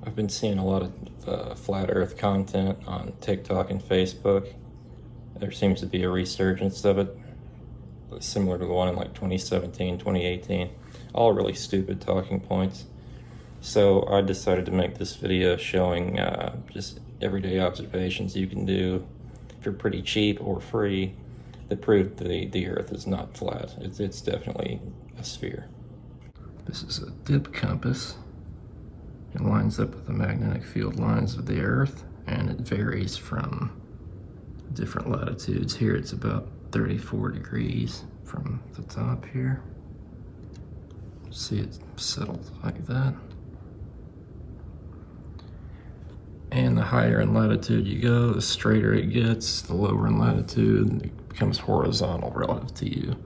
I've been seeing a lot of flat earth content on TikTok and Facebook. There seems to be a resurgence of it, similar to the one in like 2017, 2018. All really stupid talking points. So I decided to make this video showing just everyday observations you can do if you're pretty cheap or free that prove the earth is not flat. It's definitely a sphere. This is a dip compass. It lines up with the magnetic field lines of the earth, and it varies from different latitudes. Here it's about 34 degrees from the top here. See, it's settled like that. And the higher in latitude you go, the straighter it gets. The lower in latitude, it becomes horizontal relative to you.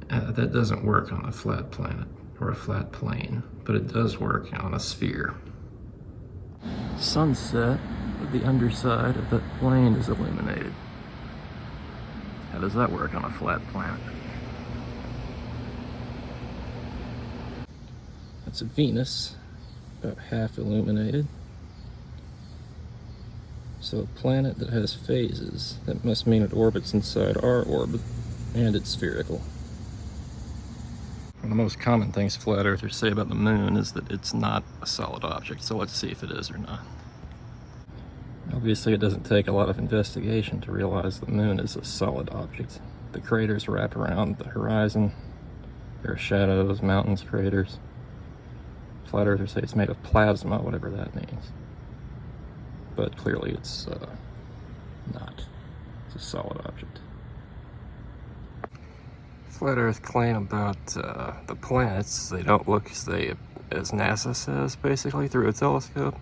That doesn't work on a flat planet or a flat plane, but it does work on a sphere. Sunset, the underside of that plane is illuminated. How does that work on a flat planet? That's a Venus, about half illuminated. So a planet that has phases, that must mean it orbits inside our orbit, and it's spherical. One of the most common things flat earthers say about the moon is that it's not a solid object, so let's see if it is or not. Obviously it doesn't take a lot of investigation to realize the moon is a solid object. The craters wrap around the horizon. There are shadows, mountains, craters. Flat earthers say it's made of plasma, whatever that means. But clearly it's not. It's a solid object. Flat Earth claim about the planets, they don't look as NASA says, basically, through a telescope.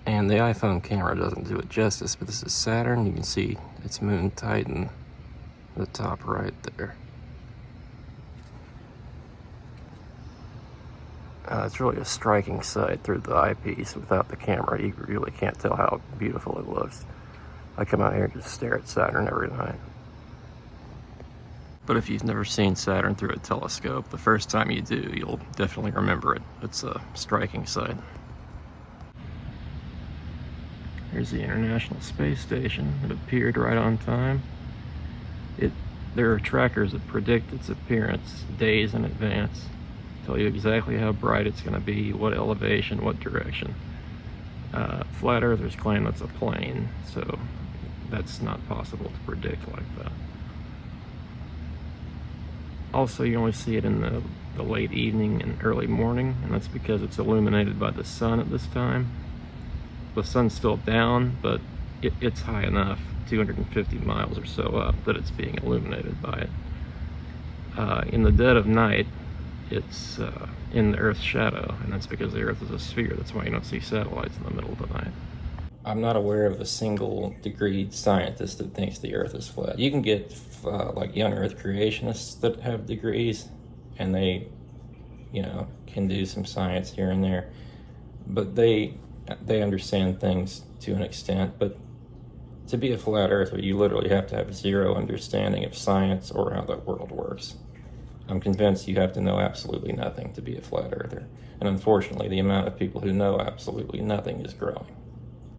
And the iPhone camera doesn't do it justice, but this is Saturn. You can see its moon Titan, the top right there. It's really a striking sight through the eyepiece. Without the camera, you really can't tell how beautiful it looks. I come out here and just stare at Saturn every night. But if you've never seen Saturn through a telescope, the first time you do, you'll definitely remember it. It's a striking sight. Here's the International Space Station. It appeared right on time. There are trackers that predict its appearance days in advance. Tell you exactly how bright it's going to be, what elevation, what direction. Flat earthers claim that's a plane, so that's not possible to predict like that. Also, you only see it in the late evening and early morning, and that's because it's illuminated by the sun at this time. The sun's still down, but it's high enough, 250 miles or so up, that it's being illuminated by it. In the dead of night, it's in the Earth's shadow, and that's because the Earth is a sphere. That's why you don't see satellites in the middle of the night. I'm not aware of a single degreed scientist that thinks the Earth is flat. You can get like young Earth creationists that have degrees, and they, can do some science here and there, but they understand things to an extent. But to be a flat earther, you literally have to have zero understanding of science or how the world works. I'm convinced you have to know absolutely nothing to be a flat earther. And unfortunately, the amount of people who know absolutely nothing is growing.